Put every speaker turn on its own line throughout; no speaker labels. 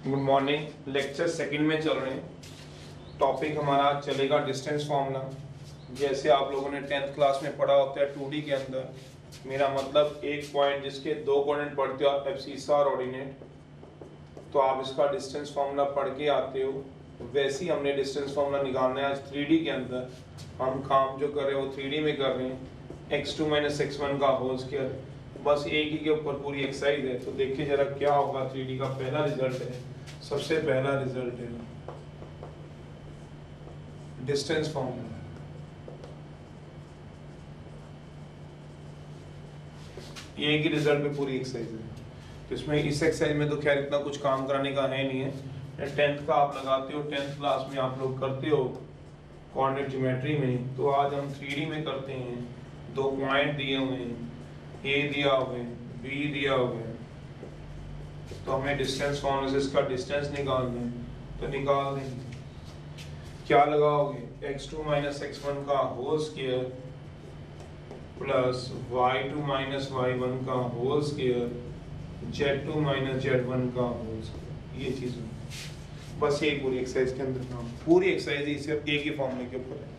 Good morning. Lecture second में चल रहे हैं। टॉपिक हमारा चलेगा डिस्टेंस फार्मूला। जैसे आप लोगों ने 10th क्लास में पढ़ा होता है 2D के अंदर, मेरा मतलब एक पॉइंट जिसके दो कोऑर्डिनेट पढ़ते हो आप, एब्सिसा और ऑर्डिनेट, तो आप इसका डिस्टेंस फार्मूला पढ़ के आते हो। वैसे ही हमने डिस्टेंस फार्मूला निकालना है आज 3D के अंदर। हम काम जो कर रहे हैं वो 3D में कर रहे हैं। x2 - x1 का होल स्क्वायर, बस एक ही के ऊपर पूरी एक्सरसाइज है। तो देखिए जरा क्या होगा। 3D का पहला रिजल्ट है, सबसे पहला रिजल्ट है डिस्टेंस फार्मूला। ये एक ही रिजल्ट पे पूरी एक्सरसाइज है। तो इसमें इस एक्सरसाइज में तो खैर इतना कुछ काम कराने का है नहीं है। 10th का आप लगाते हो, 10th क्लास में आप लोग करते हो कोऑर्डिनेट ज्योमेट्री में। तो आज हम 3D में करते हैं। दो पॉइंट दिए हुए हैं, ए दिया हुआ है, बी दिया हुआ है। तो हमें डिस्टेंस फार्मूला से इसका डिस्टेंस निकालना है, तो निकाल देंगे। क्या लगाओगे? x2 - x1 का whole square plus y2 - y1 का होल स्क्वायर, z2 - z1 का होल स्क्वायर। ये चीज बस ये पूरी एक्सरसाइज के अंदर काम। पूरी एक्सरसाइज सिर्फ एक ही फॉर्मूले के ऊपर है।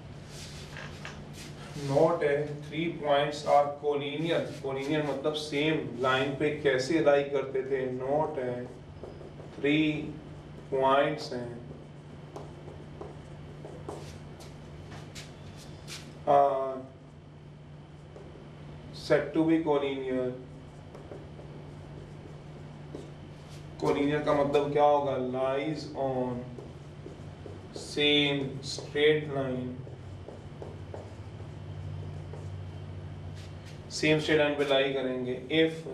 नोट है 3 पॉइंट्स आर कोलिनियर। कोलिनियर मतलब सेम लाइन पे कैसे लाई करते थे। नोट है 3 पॉइंट्स हैं set to be collinear. Collinear का मतलब क्या होगा? Lies on same straight line. Same straight line पे लाई करेंगे। If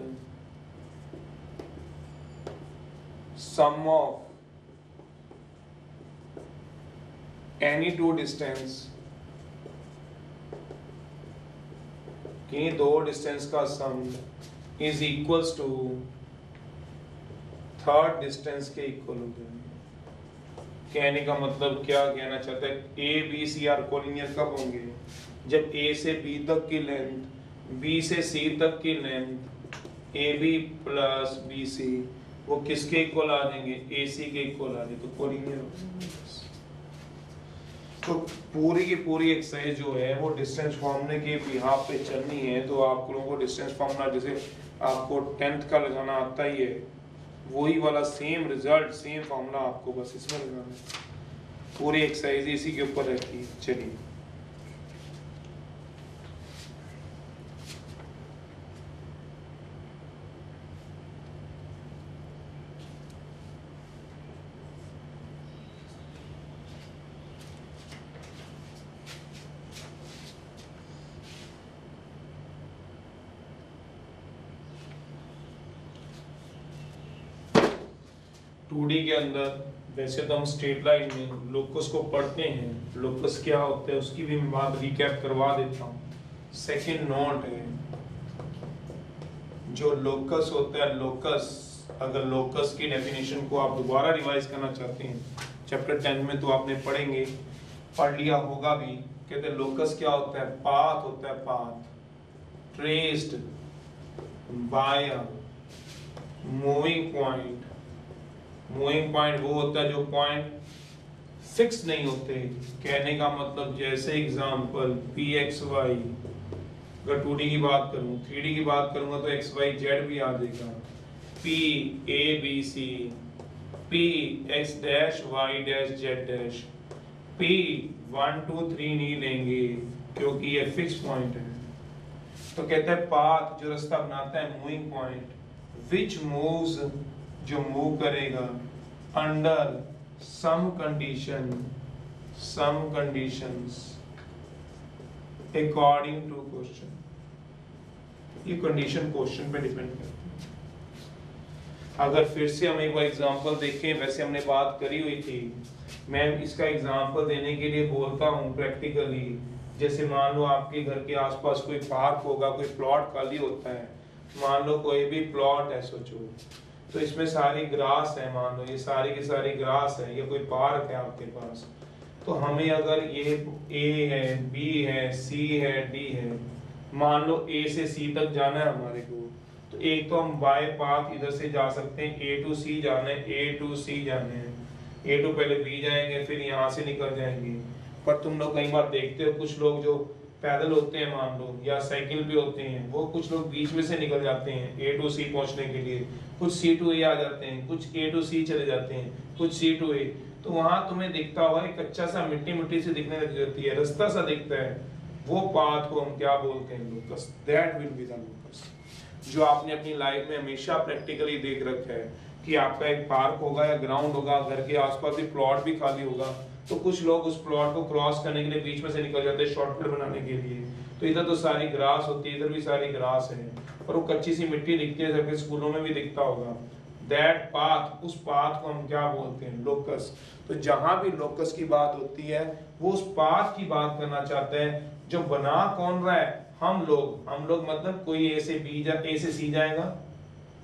sum of any two distance, कि दो डिस्टेंस का sum is equals to third distance के इक्वल हो जाए। कहने का मतलब क्या कहना चाहते हैं? A B C are collinear कब होंगे? जब ए से बी तक की लेंथ, बी से सी तक की length A B plus B C वो किसके इक्वल आ जाएंगे? ए सी के इक्वल आ जाए, तो कोलिनियर हो जाएंगे। तो पूरी की पूरी एक्सरसाइज जो है वो डिस्टेंस फार्मूले के बिहाफ पे चलनी है। तो आप लोगों को डिस्टेंस फार्मूला जैसे आपको 10th का लगाना आता ही है, वही वाला सेम रिजल्ट, सेम फार्मूला आपको बस इसमें लगाना है। पूरी एक्सरसाइज इसी के ऊपर रहती है। चलिए टू डी के अंदर वैसे तो हम स्ट्रेट लाइन में लोकस को पढ़ते हैं। लोकस क्या होता है उसकी भी मैं बात रिकैप करवा देता हूँ। सेकंड नोट है, जो लोकस होता है, लोकस, अगर लोकस की डेफिनेशन को आप दोबारा रिवाइज करना चाहते हैं, चैप्टर 10 में तो आपने पढ़ेंगे, पढ़ लिया होगा भी। कहते हैं लोकस क्या होता है? पाथ होता है, path traced by a moving point. Moving point वो होता है जो पॉइंट फिक्स नहीं होते। कहने का मतलब जैसे एग्जांपल पी एक्स वाई, अगर 2D की बात करूं, 3D की बात करूंगा तो एक्स वाई जेड भी आ जाएगा। P A B C, P X dash Y dash Z dash. P 1 2 3 नहीं लेंगे क्योंकि ये फिक्स पॉइंट है। तो कहता है पाथ जो रास्ता बनाता है, मूविंग पॉइंट विच मूव्स, जो मूव करेगा under some condition, some conditions according to question. ये कंडीशन क्वेश्चन पे डिपेंड करती है। अगर फिर से हम एक बार एग्जांपल देखें, वैसे हमने बात करी हुई थी, मैं इसका एग्जांपल देने के लिए बोलता हूँ प्रैक्टिकली। जैसे मान लो आपके घर के आसपास कोई पार्क होगा, कोई प्लॉट खाली होता है, मान लो कोई भी प्लॉट है, सोचो तो इसमें सारी ग्रास है, मान लो ये सारी की सारी ग्रास है, ये कोई पार्क है आपके पास। तो हमें अगर ये ए है, बी है, सी है, डी है, मान लो ए से सी तक जाना है हमारे को, तो एक तो हम बाय पाथ इधर से जा सकते हैं, ए टू सी जाने, ए टू सी जाने हैं, ए टू पहले बी जाएंगे फिर यहाँ से निकल जाएंगे। पर तुम लोग कई बार देखते हो कुछ लोग जो पैदल होते हैं मान लो, या साइकिल भी होते हैं, वो कुछ लोग बीच में से निकल जाते हैं ए टू सी पहुंचने के लिए, कुछ सी टू ए आ जाते हैं, कुछ ए टू सी चले जाते हैं, कुछ सी टू ए। तो वहां तुम्हें दिखता होगा एक कच्चा सा मिट्टी मिट्टी से दिखने लग जाती है, रास्ता सा दिखता है, वो पाथ को हम क्या बोलते हैं? Locus. That will be the locus. जो आपने अपनी लाइफ में हमेशा प्रैक्टिकली देख रखा है कि आपका एक पार्क होगा या ग्राउंड होगा, घर के आसपास भी प्लॉट भी खाली होगा, तो कुछ लोग उस प्लॉट को क्रॉस करने के लिए बीच में से निकल जाते हैं शॉर्टकट बनाने के लिए। तो इधर तो सारी ग्रास होती है, इधर भी सारी ग्रास है, और वो कच्ची सी मिट्टी दिखती है, सबके स्कूलों में भी दिखता होगा। दैट पाथ, उस पाथ को हम क्या बोलते हैं? लोकस। तो जहां भी लोकस की बात होती है वो उस पाथ की बात करना चाहते हैं जो बना कौन रहा है? हम लोग। हम लोग मतलब कोई ए से बी जा, ए से सी जाएगा,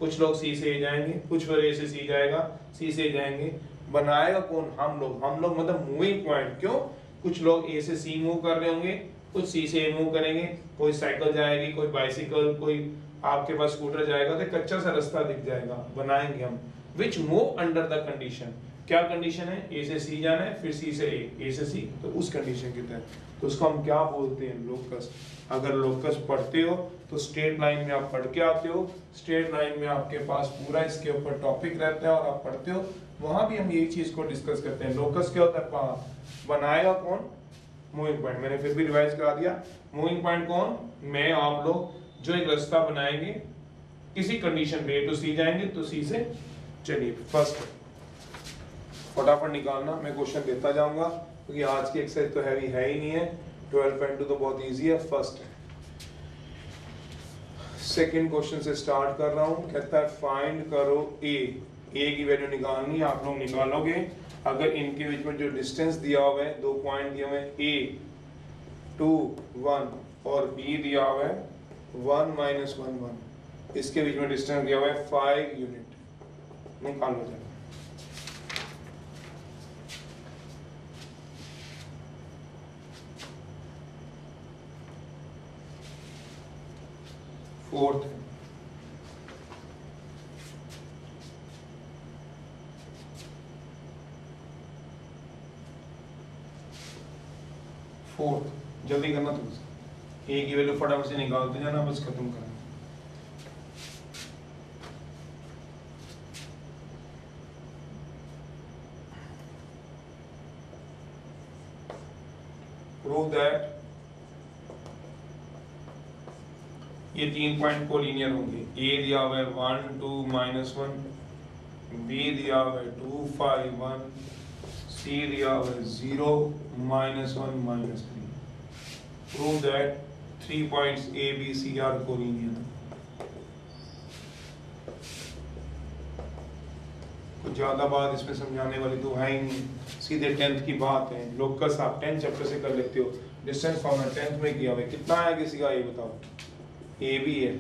कुछ लोग सी से ए जाएंगे, कुछ फिर ए से सी जाएगा, सी से जाएंगे। बनाएगा कौन? हम लोग। हम लोग मतलब मूविंग पॉइंट। क्यों? कुछ लोग ए से सी मूव कर रहे होंगे, कुछ सी से ए मूव करेंगे, कोई साइकिल जाएगी, कोई बाइसिकल, कोई आपके पास स्कूटर जाएगा, तो कच्चा सा रास्ता दिख जाएगा, बनाएंगे हम। विच मूव अंडर द कंडीशन। क्या कंडीशन है? ए से सी जाना है, फिर सी से ए से सी, तो उस कंडीशन के तहत तो उसको हम क्या बोलते हैं? लोकस। अगर लोकस पढ़ते हो तो स्ट्रेट लाइन में आप पढ़ के आते हो, स्ट्रेट लाइन में आपके पास पूरा इसके ऊपर टॉपिक रहता है और आप पढ़ते हो, वहां भी हम यही चीज को डिस्कस करते हैं। लोकस क्या होता है? पाथ। बनाएगा कौन? Moving point. मैंने फिर भी रिवाइज करा दिया। मूविंग पॉइंट कौन? मैं, आप लोग, जो एक रास्ता बनाएंगे किसी कंडीशन पे, ए टू सी जाएंगे तो सी से। चलिए फर्स्ट फटाफट निकालना, मैं क्वेश्चन देता जाऊंगा क्योंकि आज की एक्सरसाइज तो हैवी है ही नहीं है। 12.2 तो बहुत इजी है। फर्स्ट सेकंड क्वेश्चन से स्टार्ट कर रहा हूं। कहता है फाइंड करो ए। ए की वैल्यू निकालनी है, आप लोग निकालोगे। अगर इनके बीच में जो डिस्टेंस दिया हुआ है, 2 पॉइंट दिए हुए हैं, ए 2 1 और बी दिया हुआ है 1 - 1 1, इसके बीच में डिस्टेंस दिया हुआ है 5 यूनिट। निकालो जाए। फोर्थ जल्दी करना, तो ए की वैल्यू फटाफट से निकालते जाना, बस खत्म करना। प्रूव दैट ये 3 पॉइंट कोलिनियर होंगे। ए दिया हुआ है 1 2 - 1, बी दिया हुआ है 2 5 1, सी दिया हुआ है 0 -1 -3। Prove that 3 points A, B, C are collinear. कुछ ज्यादा बात इसमें समझाने वाली तो है ही नहीं, सीधे 10th की बात है। लोकस आप 10th चैप्टर से कर लेते हो, डिस्टेंस फॉर्मूला 10th में किया हुआ है। कितना है किसी का? ये बताओ। ए भी है,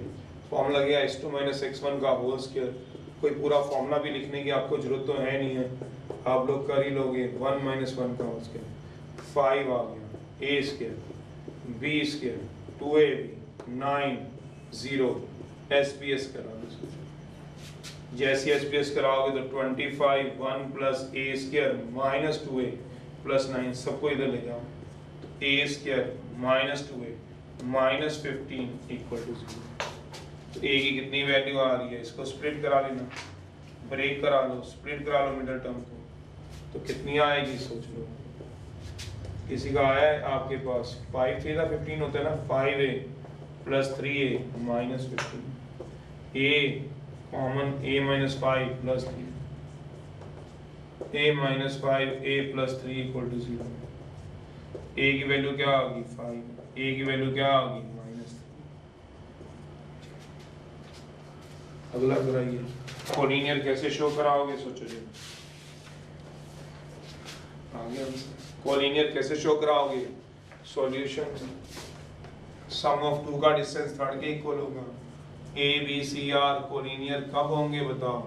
फॉर्मूला गया x2 - x1 का होल स्क्वायर। कोई पूरा फॉर्मूला भी लिखने की आपको जरूरत तो है नहीं है, आप लोग कर ही लोगे। 1 - 1 का होल स्क्वायर 5 आ गया, a square b square 2ab 9 0 SPS करा दो। जैसे एसपीएस कराओगे तो 25 1 + a स्क्वायर -2a + 9, सबको इधर ले जाओ। तो a स्क्वायर -2a -15 = 0। तो a की कितनी वैल्यू आ रही है? इसको स्प्लिट करा लेना, ब्रेक करा लो, स्प्लिट करा लो मिडिल टर्म को, तो कितनी आएगी सोच लो। किसी का आया है आपके पास? 5 3 15 होता है ना, 5a + 3a -15, a common a - 5 + 3, a - 5 a + 3 = 0। a की वैल्यू क्या आ गई? 5, a की वैल्यू क्या आ गई? -3। अगला कराइए। कोलिनियर कैसे शो कराओगे? सोचो जी, आगे आंसर। कोलिनियर कैसे शो कराओगे? सॉल्यूशन, सम ऑफ 2 का डिस्टेंस थर्ड के इक्वल होगा। A B C are collinear कब होंगे बताओ?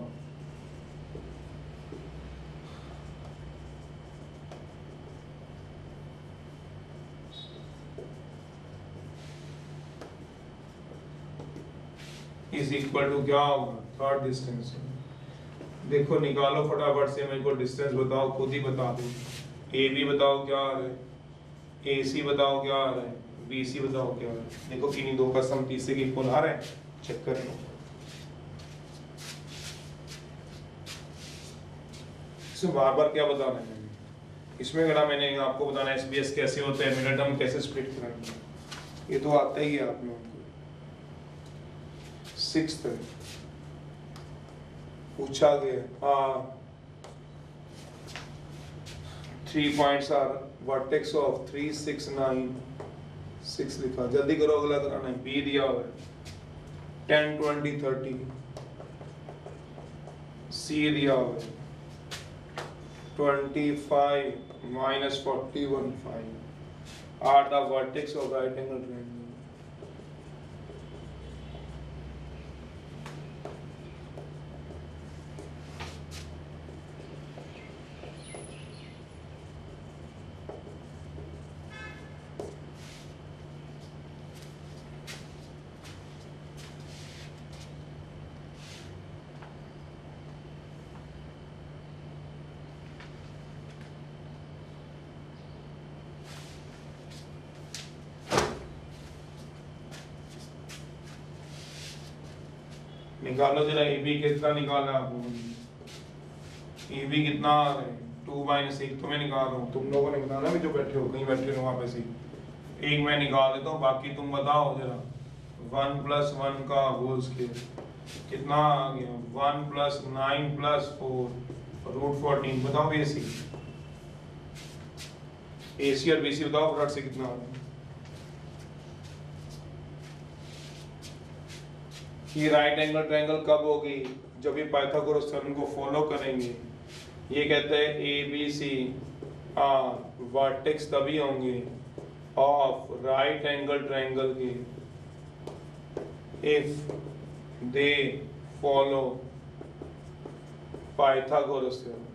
इज इक्वल टू क्या होगा, थर्ड डिस्टेंस। देखो निकालो फटाफट से, मेरे को डिस्टेंस बताओ, खुद ही बता दो। ए बी बताओ क्या आ रहा है, ए सी बताओ क्या आ रहा है, बी सी बताओ क्या आ रहा है। देखो किन्हीं दो का सम तीसरे के इक्वल आ रहा है, चेक कर लो। इसमें बार बार क्या बताना है, इसमें अगर मैंने आपको बताना है एसबीएस कैसे होता है, मिनट हम कैसे स्प्लिट करेंगे, ये तो आता ही है आप लोगों को। सिक्स्थ पूछा गया, हाँ 3 पॉइंट्स आर वर्टेक्स ऑफ 3 6 9 6 लिखा, जल्दी करो अगला कराना है। बी दिया हुआ है 10 20 30, सी दिया हुआ है 25 minus 41 5 are the vertex of right angle triangle. निकालो जरा ए बी कितना निकालना है आपको, ए बी कितना आ रहा है 2 माइनस 1 तो मैं निकाल रहा हूँ, तुम लोगों ने बताना भी जो बैठे हो, कहीं बैठे हो वहाँ पे से एक मैं निकाल देता हूँ, बाकी तुम बताओ जरा। 1 + 1 का होल स्क्वायर कितना आ गया, 1 + 9 + 4 √14 बताओ। ए सी और बी सी बताओ फटाफट से कितना आ रहा है। ये राइट एंगल ट्रायंगल कब होगी, जब ये पाइथागोरस थ्योरम को फॉलो करेंगे। ये कहते हैं A B C are vertex तभी होंगे ऑफ राइट एंगल ट्रायंगल के if they follow Pythagoras theorem.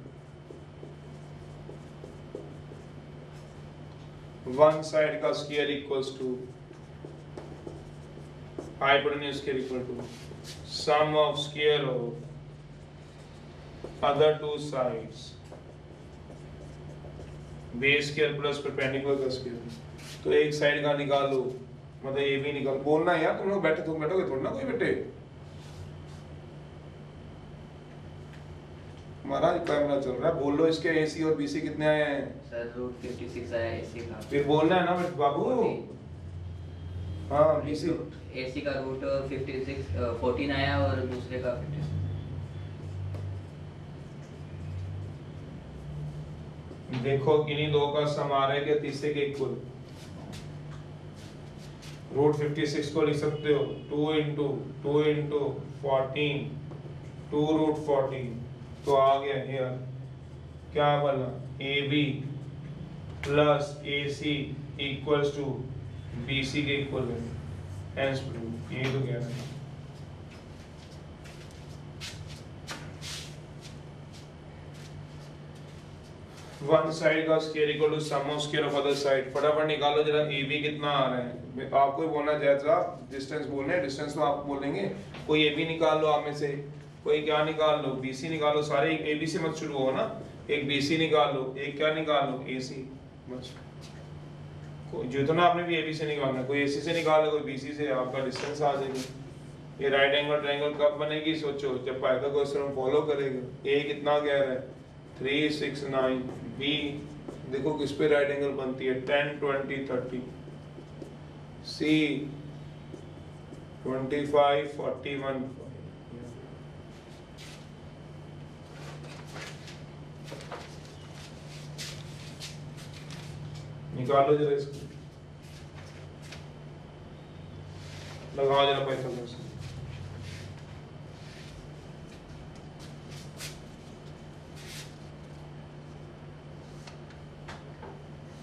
One side का square equals to hypotenuse square equal to sum of square of other two sides base square plus perpendicular का square। तो एक side का निकाल लो, मतलब ये भी निकाल, बोलना है यार, तुम लोग बैठे, तुम बैठोगे थोड़ा ना कोई बैठे। महाराज कैमरा चल रहा है, बोल लो इसके एसी और बीसी कितने आए हैं
सर, √56 आया एसी का।
फिर बोलना है ना बाबू। हाँ बीसी
एसी का √56 14 आया और दूसरे का 56।
देखो किन्हीं दो का सम आ रहा है क्या तीसरे के इक्वल, √56 को लिख सकते हो 2 × 2 × 14 2√14, तो आ गया यार क्या बना, A B plus A C equals to B C के इक्वल है, हेंस प्रूव। ये तो कह रहा है वन साइड का square equal to sum of square of other side. फटाफट निकालो जरा ए बी कितना आ रहा है, आपको ही बोलना जायज साहब, डिस्टेंस बोलना है, डिस्टेंस तो आप बोलेंगे। कोई ए बी निकाल लो आप में से, कोई क्या निकाल लो, बी सी निकालो, सारे ए बी से मत शुरू हो ना, एक बी सी निकाल लो, एक क्या निकाल लो ए सी, बस जितना आपने भी ए बी से निकालना, कोई ए सी से निकाल लो, कोई बी सी से, आपका डिस्टेंस आ जाएगा। ये राइट एंगल ट्रायंगल कब बनेगी सोचो, जब पाइथागोरस थ्योरम फॉलो करेगा। ए कितना कह रहा है 3 6 9, बी देखो किस पे राइट एंगल बनती है 10 20 30, सी 25 41। निकालो जरा इसको, लगाओ जरा पाइथागोरस।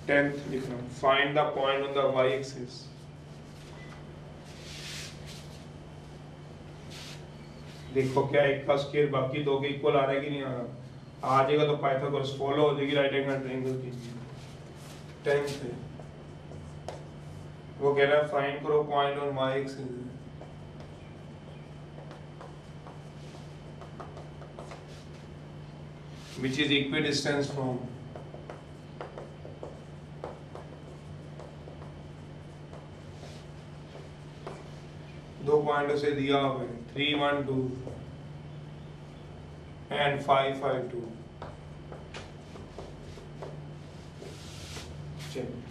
टेंथ लिखना, find the point on the y axis. देखो क्या एक का स्क्वायर बाकी दो के इक्वल आ रहा है कि नहीं आ रहा, आ जाएगा तो पाइथागोरस फॉलो हो जाएगी राइट एंगल ट्रायंगल की। टेंथ है वो कह रहा है फाइंड करो point on y axis. which is equidistant from दो पॉइंटों से दिया हुआ है 312 and 552। चलिए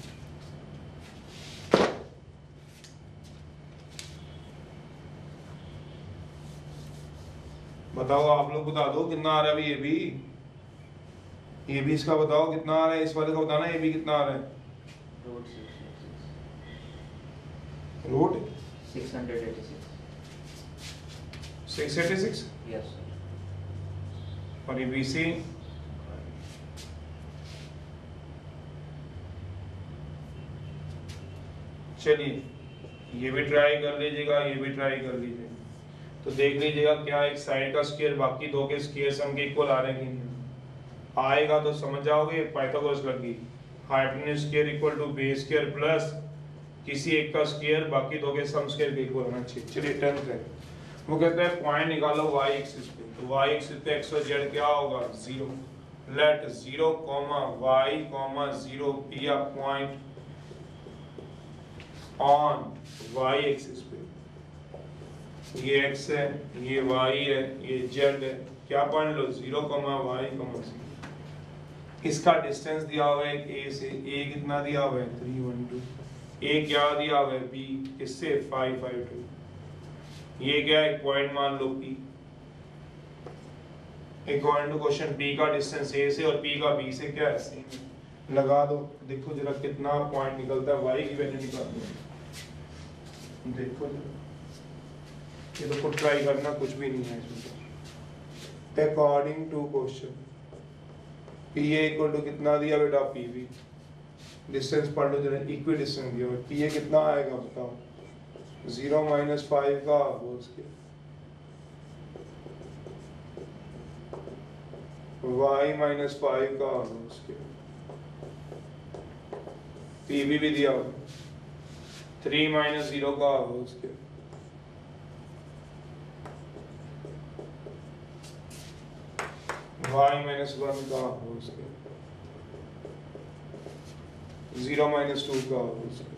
बताओ, आप लोग बता दो कितना आ रहा है अभी। ये भी इसका बताओ कितना आ रहा है, इस वाले का बताना ये भी कितना आ रहा है। Root 686
yes sir.
और ये BC चलिए ये भी ट्राई कर लीजिएगा, ये भी ट्राई कर लीजिएगा। तो देख लीजिएगा क्या एक साइड का स्क्वायर बाकी दो के स्क्वायर सम के इक्वल आ रहे हैं कि नहीं। आएगा तो समझ जाओगे पाइथागोरस लगी, hypotenuse square equal to base square plus किसी एक का स्क्वायर बाकी दो के सम स्क्वायर के इक्वल होना चाहिए। चलिए 10th है, वो कहता है पॉइंट निकालो y एक्सिस पे। तो y एक्सिस पे x और z क्या होगा 0। Let 0, y, 0 be a point on y axis पे। ये x है, ये y है, ये z है। क्या पॉइंट लो 0, y, 0। इसका डिस्टेंस दिया हुआ है a से, a कितना दिया हुआ है 312। a क्या दिया हुआ है b किससे 552। ये क्या है पॉइंट मान लो p। According to question p का डिस्टेंस a से और p का b से क्या है सेम। लगा दो, देखो जरा कितना पॉइंट निकलता है, y की वैल्यू निकाल दो। देखो जरा, ये तो खुद ट्राई करना, कुछ भी नहीं है इसमें। According to question P A equal to कितना दिया बेटा पी बी। डिस्टेंस पढ़ लो जरा, इक्वी डिस्टेंस दिया पी ए कितना आएगा बताओ 0 - 5 का होल स्क्वायर, y - 5 का होल स्क्वायर, पी बी भी दिया हुआ 3 - 0 का होल स्क्वायर, y - 1 का होल स्क्वायर, 0 - 2 का होल स्क्वायर।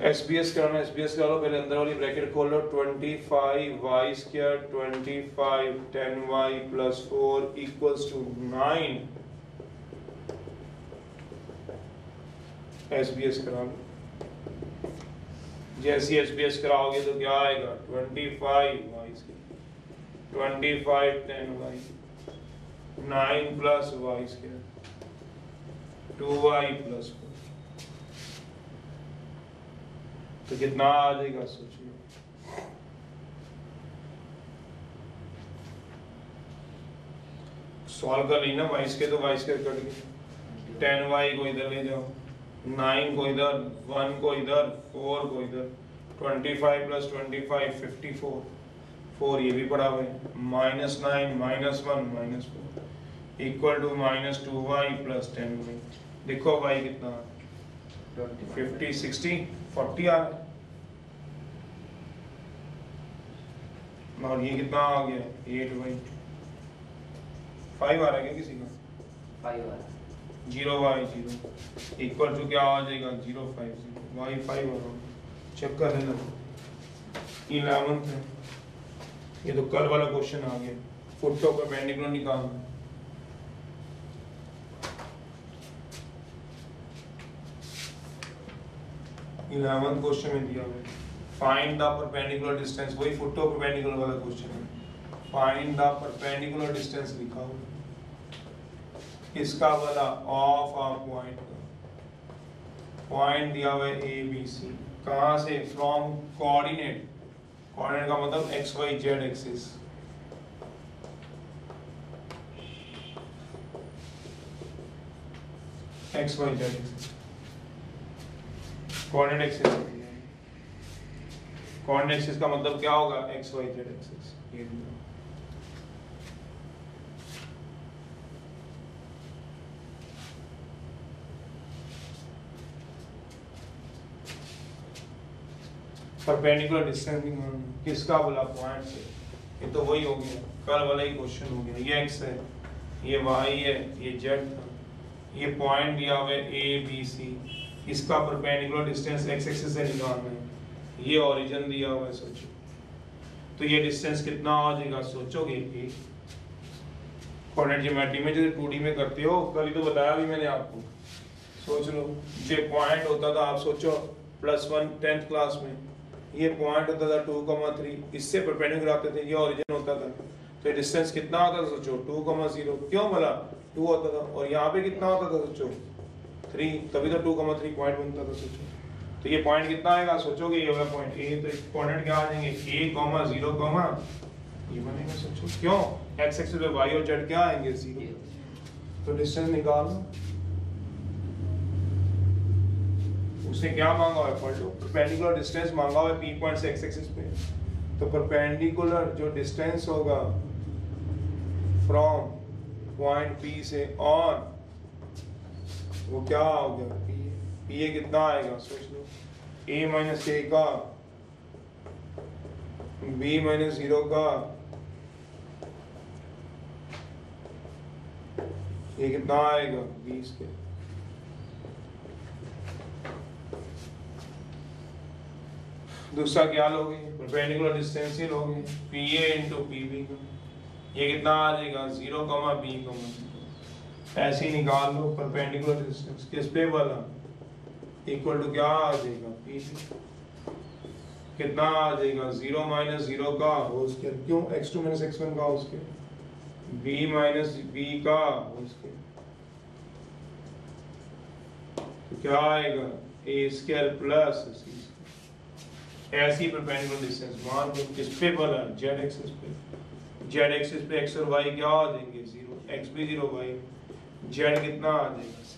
SBS कराना, SBS करो, पहले अंदर वाली ब्रैकेट खोल लो। 25y square 25 10y + 4 = 9। SBS करा लो। जैसे SBS कराओगे तो क्या आएगा 25y square 25 10y 9 + y square 2y + 4। तो कितना आ जाएगा सोचिए। सॉल्व कर ली ना, y स्क्वायर तो y स्क्वायर कट गया, 10y को इधर ले जाओ, 9 को इधर, 1 को इधर, 4 को इधर, 25 + 25 54, 4 ये भी पड़ा हुआ है, -9 - 1 - 4 = -2y + 10y। देखो y कितना 50 60 40 आ रहा है, और ये कितना आ गया 8y 5 आ रहा है क्या किसी का
5 आ रहा है
0y 0 इक्वल टू क्या आ जाएगा 0 5 0 y 5 आ रहा है। चेक कर लेना 11th है, ये तो कल वाला क्वेश्चन आ गया, फुट टू परपेंडिकुलर निकालना। इलेवंथ क्वेश्चन में दिया हुआ है फाइंड द परपेंडिकुलर डिस्टेंस, वही फुट टू परपेंडिकुलर वाला क्वेश्चन है। फाइंड द परपेंडिकुलर डिस्टेंस लिखा हुआ है, इसका वाला ऑफ अ पॉइंट, पॉइंट दिया हुआ है ए बी सी, कहाँ से फ्रॉम कोऑर्डिनेट, कोऑर्डिनेट का मतलब X Y Z axis, X Y Z axis, coordinate axis, coordinate axis का मतलब क्या होगा एक्स वाई जेड एक्सिस। ये परपेंडिकुलर डिस्टेंस किसका बोला पॉइंट से, ये तो वही हो गया, कल वाला ही क्वेश्चन हो गया। ये x है, ये y है, ये z था, ये पॉइंट दिया हुआ है a b c, इसका परपेंडिकुलर डिस्टेंस x एक्सिस से निकालना है, ये ओरिजिन दिया हुआ है। सोचो तो ये डिस्टेंस कितना आ जाएगा, सोचोगे कि कोऑर्डिनेट ज्योमेट्री में जो 2D में करते हो, कल ही तो बताया भी मैंने आपको। सोच लो जो पॉइंट होता था, आप सोचो +1 10th क्लास में ये पॉइंट होता था 2,3, इससे परपेंडिकुलर आते थे, ये ओरिजिन होता था, तो डिस्टेंस कितना होता था सोचो 2,0, क्यों बोला 2 होता था, और यहाँ पे कितना होता था सोचो 3, तभी तो 2,3 पॉइंट बनता था। सोचो तो ये पॉइंट कितना आएगा, सोचोगे ये होगा पॉइंट ए, तो कोऑर्डिनेट क्या आ जाएंगे a, 0, ये बनेगा। सोचो क्यों, x एक्सिस पे y और z क्या आएंगे 0, तो डिस्टेंस निकाल लो। उसने क्या मांगा हुआ है पढ़ लो, परपेंडिकुलर डिस्टेंस मांगा हुआ है p पॉइंट से x एक्सिस पे, तो परपेंडिकुलर जो डिस्टेंस होगा फ्रॉम पॉइंट p से ऑन, वो क्या हो गया p ये कितना आएगा, सोच लो a माइनस a का b माइनस 0 का, ये कितना आएगा 20 के। दूसरा क्या लोगे, परपेंडिकुलर डिस्टेंस ही लोगे, PA इंटू PB का, ये कितना आ जाएगा 0, B, ऐसे ही निकाल लो परपेंडिकुलर डिस्टेंस किस पे वाला, इक्वल टू क्या आ जाएगा PB, कितना आ जाएगा 0 माइनस 0 का होल स्क्वायर, क्यों x2 माइनस x1 का whole square, b minus b का होल स्क्वायर, तो क्या आएगा a square plus c square. ऐसी परपेंडिकुलर डिस्टेंस मान लो किस पे वाला, z एक्सिस पे, z एक्सिस पे x और y क्या आ जाएंगे 0, x भी 0, y, z कितना आ जाएगा c,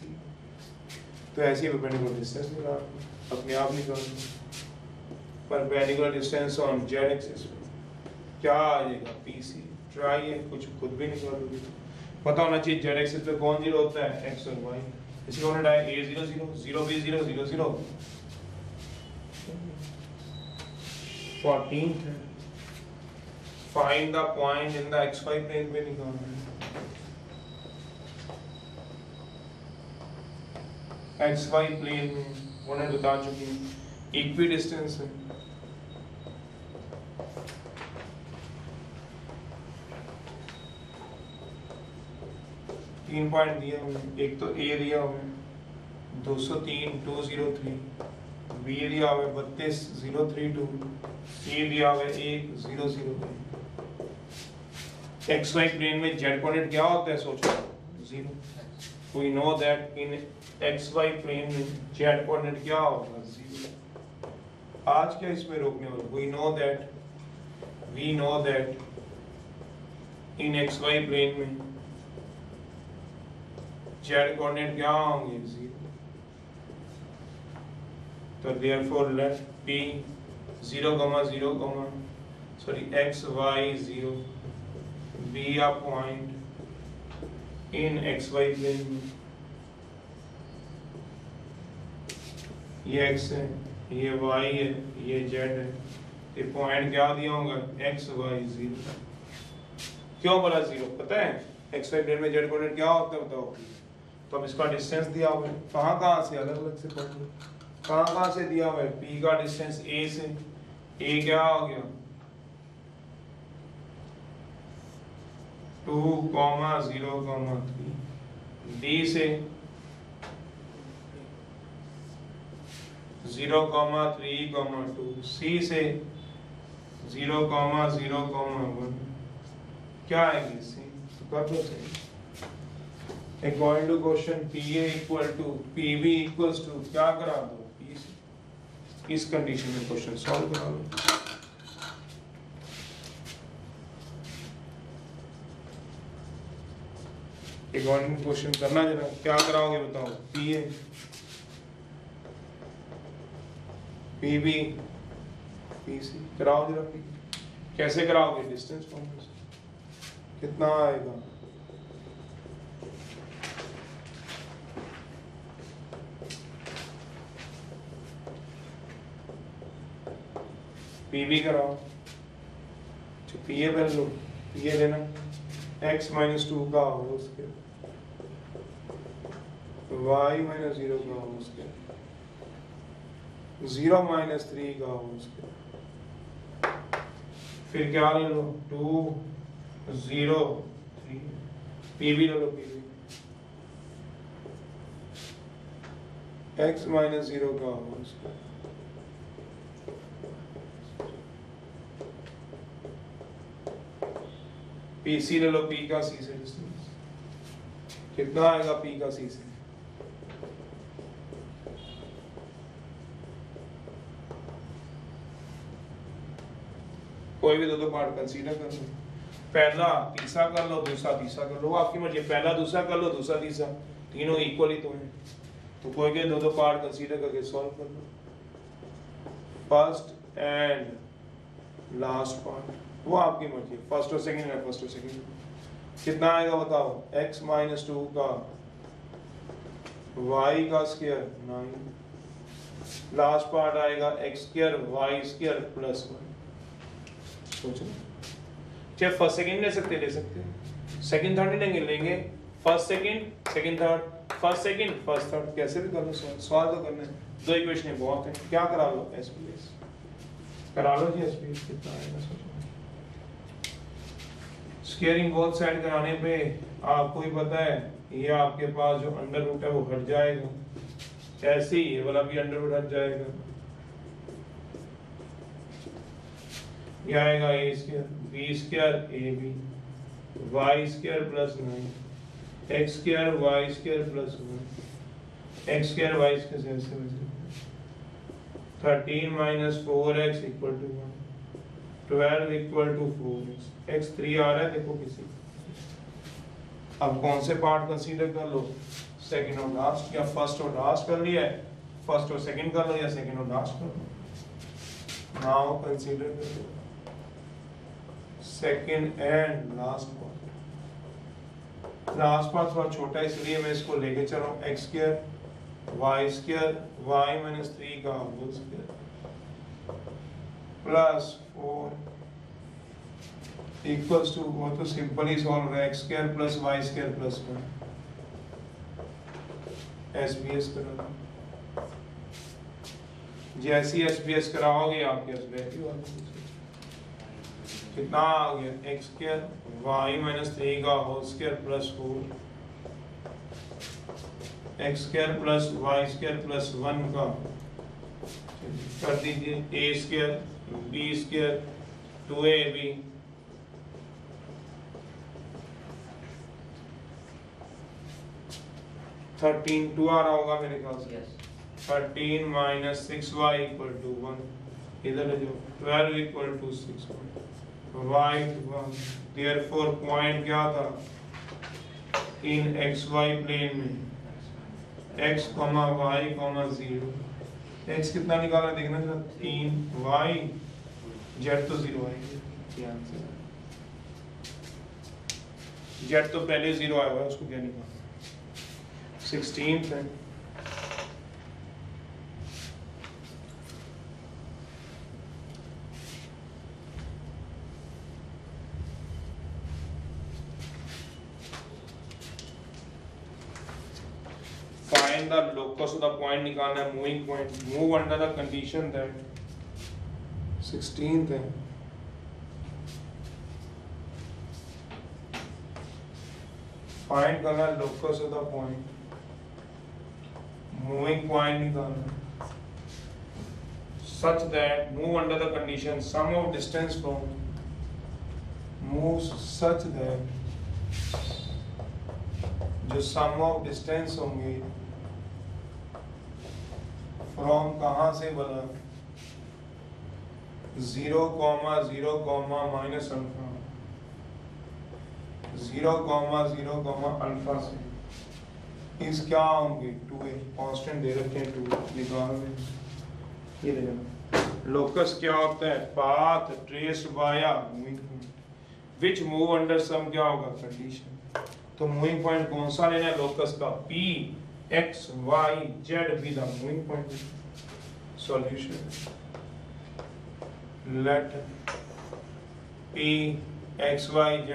तो ऐसी परपेंडिकुलर डिस्टेंस निकाल अपने आप निकाल लो। Perpendicular distance on z axis पे क्या आ जाएगा PC, ट्राई है, कुछ खुद भी निकालोगे, पता होना चाहिए z एक्सिस पे कौन 0 होता है, x और y, इसी को हमने डायरेक्ट a 0 0 0 b 0 0 0 14th है, find the point in the xy plane पे निकालना है, xy प्लेन में उन्हें बता चुकी हूँ, इक्वी डिस्टेंस है, तीन पॉइंट दिया हुआ है, एक तो A दिया हुआ है 203 203, B दिया हुआ है 32032, E दिया हुआ है 1003। XY प्लेन में z कोऑर्डिनेट क्या होता है सोचो 0, we know that in XY plane में z कोऑर्डिनेट क्या होगा 0। आज क्या इसमें रोकने वाला, we know that in XY plane में z कोऑर्डिनेट क्या होंगे 0, तो therefore let p 0, 0, sorry x y 0 be a point in xy plane में, ये x है, ये y है, ये z है, ये पॉइंट क्या दिया होगा x y 0, क्यों बोला 0 पता है, xy प्लेन में z कोऑर्डिनेट क्या होता है बताओ, तो अब इसका डिस्टेंस दिया हुआ है, कहाँ से अलग अलग से पढ़ लो, कहाँ से दिया हुआ है, p का डिस्टेंस a से, a क्या हो गया 2, 0, 3, d से 0, 3, 2, c से 0, 0, 1, क्या आएगी c, तो कर दो सही। According to question PA equal to PB equals to क्या करा दो PC, इस कंडीशन में क्वेश्चन सॉल्व करा लो। according to क्वेश्चन करना जरा, क्या कराओगे बताओ, PA PB PC कराओ जरा, कैसे कराओगे, डिस्टेंस फॉर्मूला से कितना आएगा, PB कराओ, ये वैल्यू ये लेना x माइनस 2 का होल स्क्वायर y माइनस 0 का होल स्क्वायर 0 माइनस 3 का होल स्क्वायर, फिर क्या ले लो 2 0 3 p भी ले लो p भी x माइनस 0 का होल स्क्वायर पी सी ले लो पी का सी से डिस्टेंस कितना आएगा पी का सी से कोई भी दो पार्ट कंसीडर कर लो, पहला तीसरा कर लो, दूसरा तीसरा कर लो, आपकी मर्जी, पहला दूसरा कर लो, दूसरा तीसरा, तीनों इक्वल ही तो हैं, तो कोई के दो पार्ट कंसीडर करके सॉल्व कर लो, फर्स्ट एंड लास्ट पार्ट वो आपकी मर्जी, फर्स्ट और सेकंड है, फर्स्ट और सेकंड कितना आएगा बताओ, x माइनस 2 का y का स्क्वायर 9, लास्ट पार्ट आएगा x square y square plus 1। सोचो चाहे फर्स्ट सेकंड ले सकते, सेकंड थर्ड नहीं लेंगे, first second second third, first second first third, कैसे भी कर लो, सवाल तो करना है, दो इक्वेशन बहुत है, क्या करा लो एसपीएस करा लो जी, एसपीएस कितना आएगा सोचो, स्क्वायरिंग बोथ साइड कराने पे आपको ही पता है ये आपके पास जो अंडर रूट है वो हट जाएगा, ऐसे ही ये वाला भी अंडर रूट हट जाएगा, ये आएगा a square b square a b y square plus 9 x square y square plus 1 x square y square ऐसे वैसे 13 minus 4x equal to 1 12 equal to 4x x 3 आ रहा है देखो किसी, अब कौन से पार्ट कंसीडर कर लो, सेकंड और लास्ट, या फर्स्ट और लास्ट कर लिया है, फर्स्ट और सेकंड कर लो या सेकंड और लास्ट कर लो, नाउ कंसीडर कर लो second and last part, last part थोड़ा छोटा है इसलिए मैं इसको लेके चल रहा हूँ, x square y square y minus 3 का whole square plus 4 equals to, वो तो सिंपल ही सॉल्व है, x square plus y square plus 1 SBS करा, जैसी एसबीएस कराओगे आपके वैल्यू आ जाएगी, कितना आ गया x स्क्वायर y माइनस 3 का whole square plus 4 x square plus y square plus 1 का कर दीजिए a square b square 2ab 13 2 आ रहा होगा मेरे ख्याल से, 13 माइनस 6y इक्वल टू 1, इधर ले जाओ 12 equal to 6 y 1, therefore point क्या था इन xy प्लेन में x, y, 0, x कितना निकाला देखना जरा, 3y, z तो 0 आएगा, ध्यान से z तो पहले 0 आया हुआ है, उसको क्या निकालना, 16th है, find the locus of the point निकालना है, moving point, move under the condition that 16th है, फाइंड करना locus of the point, moving point निकालना such that move under the condition sum of distance from moves such that जो sum of distance होंगे from कहाँ से बना 0, 0, minus alpha 0, 0, alpha से इस क्या होंगे 2a कांस्टेंट दे रखे हैं 2 निकाल दें, ये ले लेना, लोकस क्या होता है path traced via moving point which move under some क्या होगा कंडीशन, तो मूविंग पॉइंट कौन सा लेना है लोकस का, p x y z be the moving point, solution let P x y z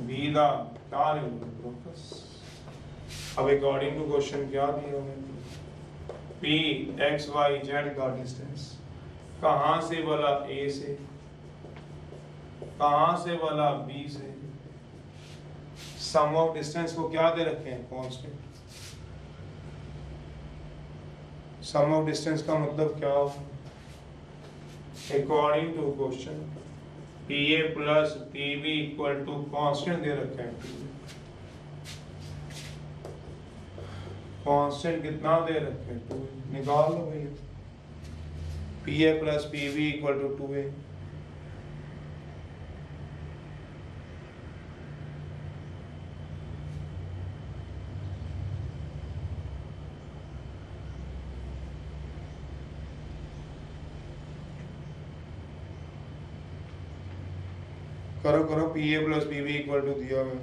be the locus. अब अकॉर्डिंग टू क्वेश्चन क्या दिया हुआ है? P x y z का डिस्टेंस कहाँ से वाला A से, कहाँ से वाला B से, सम ऑफ डिस्टेंस को क्या दे रखे हैं? कांस्टेंट। सम ऑफ डिस्टेंस का मतलब क्या हो? According to question PA plus PB equal to constant दे रखा है। कांस्टेंट कितना दे रखे हैं? 2a। निकाल लो भैया। PA plus PB equal to 2a। करो करो, PA plus PB equal to दिया हुआ है।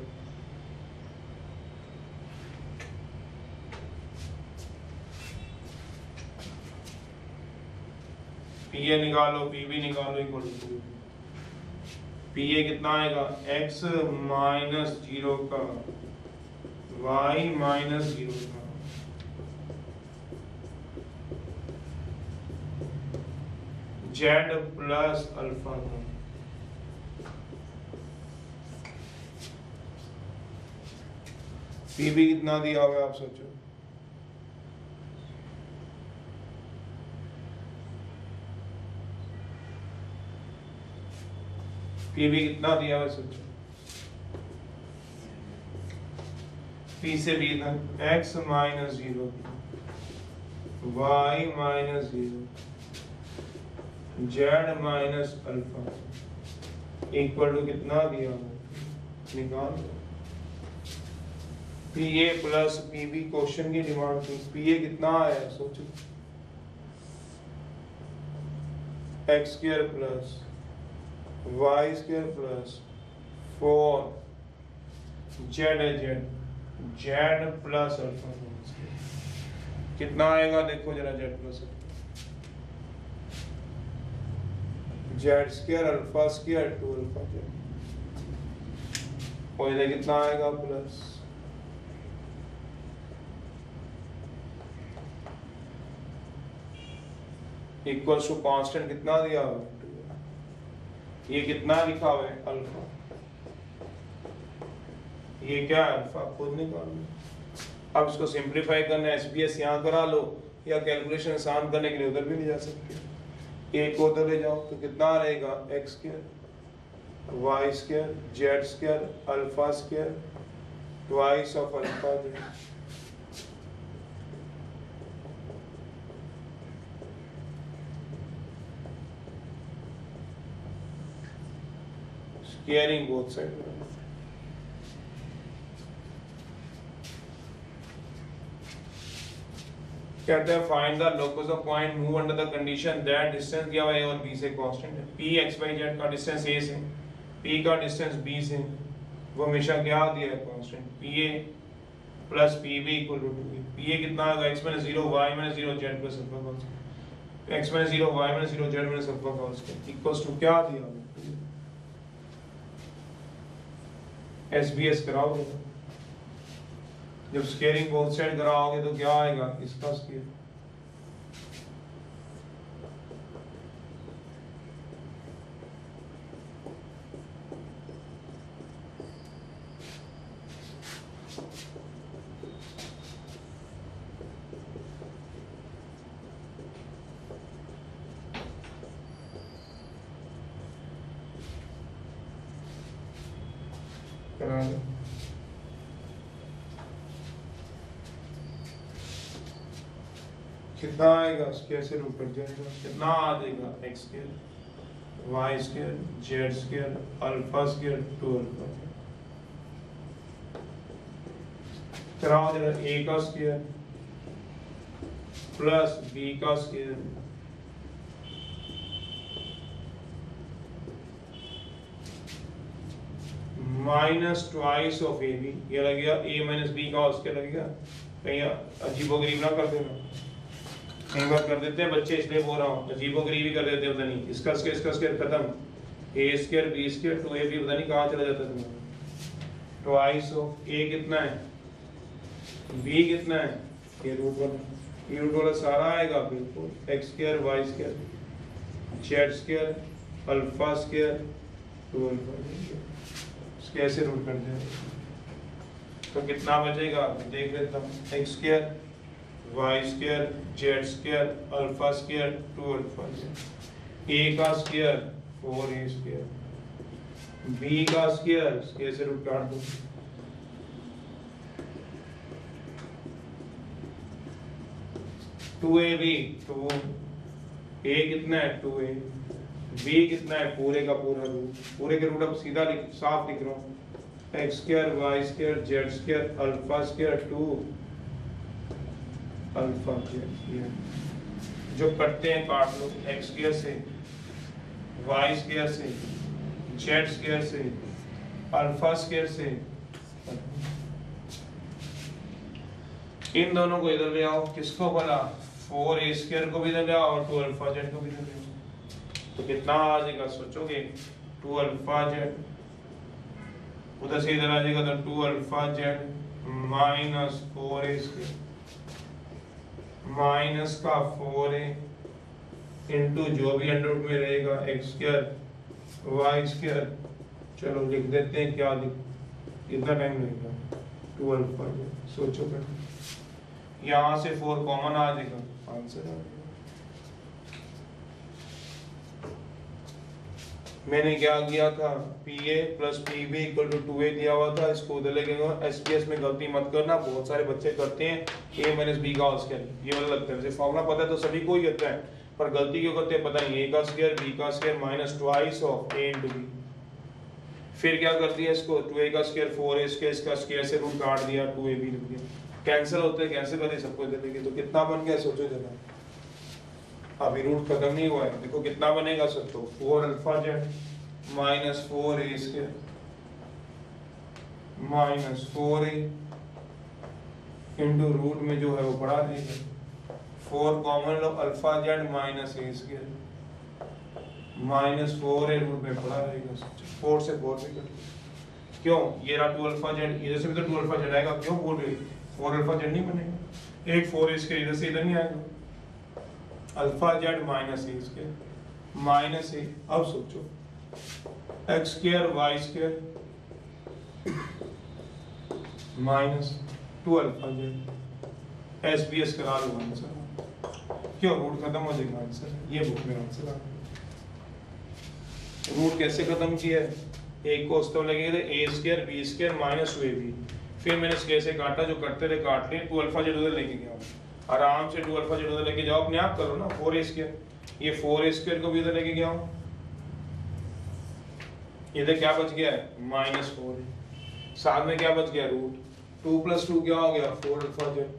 PA निकालो, PB निकालो इक्वल टू PA कितना आएगा? x माइनस 0 का y माइनस 0 का z प्लस अल्फा का। PB कितना दिया हुआ है आप सोचो? PB कितना दिया हुआ है सोचो? P से B था x minus 0 y minus 0 z minus alpha equal to कितना दिया हुआ है? निकाल। PA प्लस PB क्वेश्चन की डिमांड थी। PA कितना आया सोचो? x square plus y square plus 4 z plus alpha कितना आएगा? देखो जरा z plus z square alpha square 2 alpha z और इधर कितना आएगा? प्लस इक्वल टू कांस्टेंट कितना दिया हुआ है? ये कितना लिखा हुआ है? अल्फा। ये क्या है? अल्फा। खुद निकाल लो। अब इसको सिंपलीफाई करना है, SBS यहाँ करा लो या कैलकुलेशन आसान करने के लिए उधर भी ले जा सकते हो। एक को उधर ले जाओ तो कितना रहेगा? x square y square z square alpha square twice of alpha z। Squaring both sides. कहते हैं find the locus of point move under the condition that distance दिया हुआ है A और B से कांस्टेंट है। P x y z का distance A से, P का डिस्टेंस B से, वो हमेशा क्या दिया है? Constant. PA plus PB equal to 2a। PA कितना आएगा? x minus 0 y minus 0 z plus alpha का square. x minus 0 y minus 0 z minus alpha का स्क्वायर इक्वल्स टू क्या दिया हुआ है? SBS कराओगे जब स्केयरिंग बोथ साइड कराओगे तो क्या आएगा? इसका स्केयर। करा दो। कितना आएगा? स्क्वायर से रूट कट जाएगा। कितना आ जाएगा? x square y square z square alpha square 2 alpha. कराओ जरा। a का स्क्वायर प्लस b का square minus twice of A B. ये लगेगा a माइनस b का उसके लगेगा। कहीं अजीबोगरीब ना कर देना। कई बार कर देते हैं बच्चे, इसलिए बोल रहा हूँ। अजीबोगरीब ही कर देते हैं, पता नहीं इसका स्क्वायर खत्म, ए स्क्वायर बी स्क्वायर 2ab पता नहीं कहाँ चला जाता है तुम्हारा, ट्वाइस ऑफ ए कितना है, बी कितना है, ये रूट वाला सारा आएगा बिल्कुल, x square y square z square alpha square 2 alpha, कैसे रूट कर दें तो कितना बचेगा देख लेता हूँ, x square y square z square alpha square 2 alpha, a का स्क्वायर 4a स्क्वायर, बी का स्क्वायर कैसे रूट काट दूं, two a b, two a कितना है 2a, बी कितना है पूरे का पूरा रूट, पूरे के रूट अब सीधा साफ लिख रहा हूँ, x square y square z square alpha square 2 alpha z, जो कटते हैं काट लो, एक्स स्क्वायर से वाई स्क्वायर से जेड स्क्वायर से अल्फा स्क्वायर से, इन दोनों को इधर ले आओ, किसको बोला 4a स्क्वायर को भी इधर ले आओ और 2 अल्फा जेड को भी इधर ले आओ, तो कितना आ जाएगा सोचोगे 2 अल्फा जेड, उधर से इधर आ जाएगा तो 2 alpha z minus 4a square minus का 4a इंटू जो भी अंडर रूट में रहेगा एक्स स्क्वायर वाई स्क्वायर, चलो लिख देते हैं क्या लिख, कितना टाइम लगेगा 2 अल्फा जेड, सोचो कर, यहाँ से 4 कॉमन आ जाएगा, आंसर आ जाएगा। मैंने क्या किया था PA plus PB equal to 2A दिया हुआ था, इसको उधर लेके गया, SPS में गलती मत करना, बहुत सारे बच्चे करते हैं A माइनस B का होल स्क्वायर, ये वाला लगता है, वैसे फॉर्मूला पता है तो सभी को ही आता है, पर गलती क्यों करते हैं पता नहीं, A का स्क्वायर B का square minus twice of A into B, फिर क्या कर दिया इसको 2A का स्क्वायर 4A स्क्वायर, इसका स्क्वायर से रूट काट दिया 2AB लिख दिया, कैंसिल होते हैं, कैंसिल करते सबको इधर लेके, तो कितना बन गया सोचो जरा, अभी रूट खत्म नहीं हुआ है, देखो कितना बनेगा सबको 4 alpha z minus 4a square minus 4a into root में जो है वो बढ़ा देंगे, 4 कॉमन लो alpha z minus a square minus 4a root में बढ़ा देगा, 4 से 4 भी कट, क्यों ये रहा 2 अल्फा जेड, इधर से भी तो 2 अल्फा जेड आएगा, क्यों बोल रहे 4 अल्फा जेड नहीं बनेगा, एक 4a स्क्वायर इधर से इधर नहीं आएगा, alpha z minus a square minus a, अब सोचो x square y square minus 2 alpha z, SBS करा लो आंसर, क्यों रूट खत्म हो जाएगा आंसर, ये बुक में आंसर आ गया। रूट कैसे खत्म किया है, एक को उस लगेगा a square b square minus 2ab, फिर मैंने स्क्वायर से काटा, जो करते रहे काट लिए, 2 अल्फा जेड उधर लेके गया, आराम से 2 अल्फा जेड उधर लेके जाओ, अपने आप करो ना, 4a स्क्वायर, ये 4a स्क्वायर को भी उधर लेके गया हूं, इधर क्या बच गया है माइनस 4, साथ में क्या बच गया रूट, 2 प्लस 2 क्या हो गया 4 अल्फा जेड,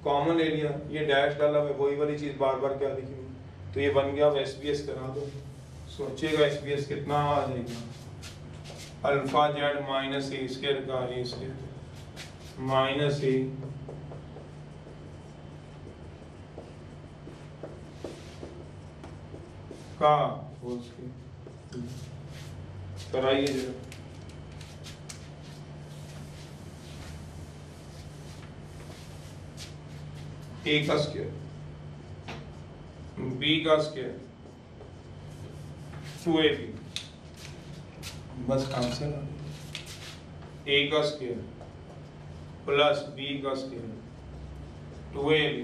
कॉमन ले लिया, ये डैश डाला, मैं वही वाली चीज बार बार क्या लिखी, तो ये बन गया, अब SBS करा दो, सोचिएगा SBS कितना आ जाएगा, alpha z minus a square का a स्क्वायर माइनस a का होल स्क्वायर, कराइए जरा, a का स्क्वायर b का स्क्वायर 2ab, बस आंसर आ गया, a का स्क्वायर प्लस b का स्क्वायर 2ab,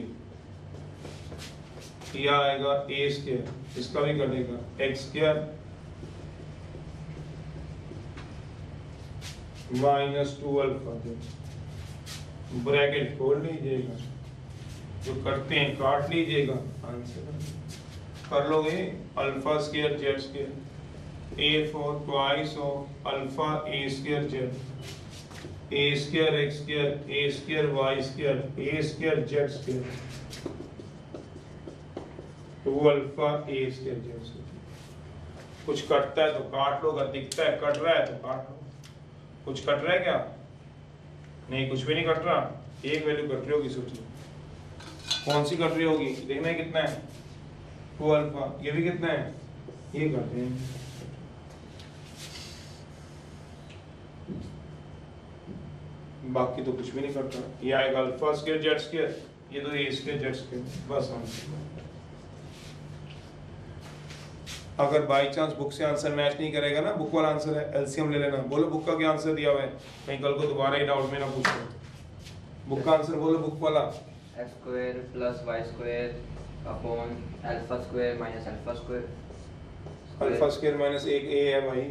यह आएगा a स्क्वायर, इसका भी कटेगा x square minus 2 alpha Z, bracket खोल लीजिएगा, जो करते हैं काट लीजिएगा, आंसर कर लोगे, alpha square z square a for twice of alpha a square Z, a square x square a square y square a square z square 2 alpha a square z square, कुछ कटता है तो काट लो, अगर दिखता है कट रहा है तो काट लो, कुछ कट रहा है क्या, नहीं कुछ भी नहीं कट रहा, एक वैल्यू कट रही होगी, सोचिए कौन सी कट रही होगी, देखना है कितना है 2 अल्फा, ये भी कितना है, ये करते हैं बाकी तो कुछ भी नहीं करता। ये आएगा अल्फा स्क्वायर जेड स्क्वायर, ये तो ए स्क्वायर जेड स्क्वायर, बस आंसर। अगर बाई चांस बुक से आंसर मैच नहीं करेगा ना, बुक वाला आंसर है, एलसीएम ले लेना। बोलो बुक का क्या आंसर दिया हुआ है, कहीं कल को दोबारा ही डाउट में ना पूछो। बुक का आंसर बोलो, बुक वाला
x square plus y square upon alpha square minus alpha square,
alpha square minus एक ए है भाई,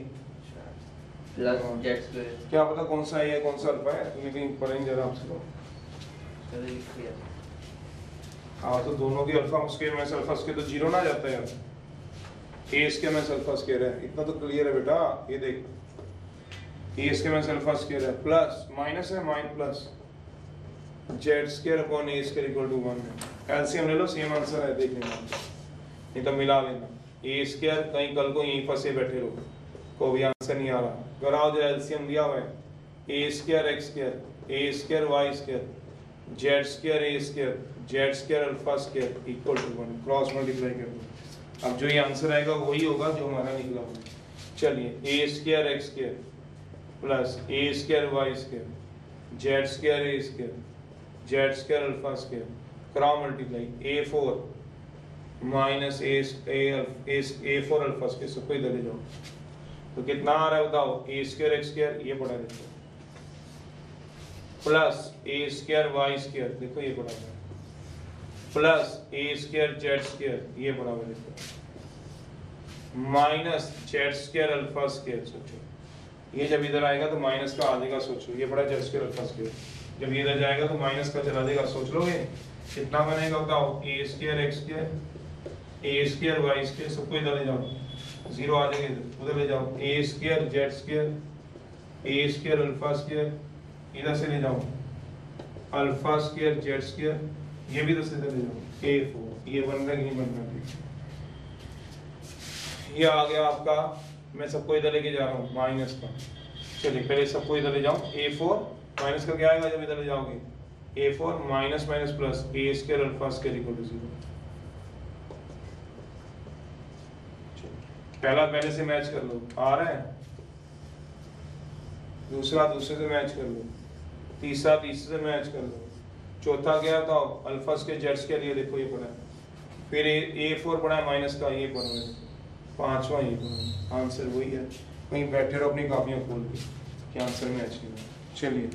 प्लस जेड स्क्वायर।
क्या पता कौन सा ए है कौन सा अल्फा है, लेकिन पढ़ेंगे जरा आपसे तो।
चलो लिख दिया।
हाँ तो दोनों की alpha square minus alpha square तो जीरो ना आ जाता है यार। A square minus alpha square है, इतना तो क्लियर है बेटा। ये देख, a square minus alpha square है, प्लस माइनस है माइन plus z square upon a square equal to 1 है। एलसीएम ले लो, सेम आंसर है, देख लेना, नहीं तो मिला लेना। ए स्क्वायर कहीं कल को यहीं फंसे बैठे रहो, को भी आंसर नहीं आ रहा, कराओ जो एलसीएम दिया हुआ है, a square x square, a square y square, z square a square, z square alpha square equal to 1, cross multiply कर दो। अब जो ये आंसर आएगा वही होगा जो हमारा निकला होगा। चलिए a square x square plus a square y square, z square a square, z square alpha square, cross multiply a4 minus a4 alpha square, सबको इधर ले जाओ तो कितना आ रहा है बताओ, ए स्क्वायर एक्स स्क्वायर, ये पढ़ा देखो, plus a square y square, देखो ये पढ़ा है, plus a square z square, ये पढ़ा हुआ देखो, minus Z square alpha square. सोचो ये जब इधर आएगा तो माइनस का आ जाएगा, सोचो ये पढ़ा जेड स्क्वायर अल्फा स्क्वायर, जब ये इधर जाएगा तो माइनस का चला देगा, सोच लोगे कितना बनेगा बताओ, ए square x square, a square y square, सबको इधर ले जाओ, जीरो आ जाएगा उधर ले जाओ, ए square z square, a square alpha square, इधर से ले जाओ अल्फा स्क्वायर जेड स्क्वायर, ये भी इधर से ले जाओ a4, ये बन रहा है कि नहीं बन रहा, ये आ गया आपका। मैं सबको इधर लेके जा रहा हूँ माइनस का, चलिए पहले सबको इधर ले जाओ, a4 माइनस का क्या आएगा जब इधर ले जाओगे, a4 minus minus plus a square alpha square equal to 0। पहला पहले से मैच कर लो, आ रहा है, दूसरा दूसरे से मैच कर लो, तीसरा तीसरे से मैच कर लो, चौथा क्या था अल्फा स्क्वायर जेड स्क्वायर, ये देखो ये पढ़ा है, फिर a4 पढ़ा है माइनस का, ये पढ़ा है, पांचवा ये पढ़ा है, आंसर वही है। कहीं बैठे रहो अपनी कॉपियां खोल के कि आंसर मैच नहीं। चलिए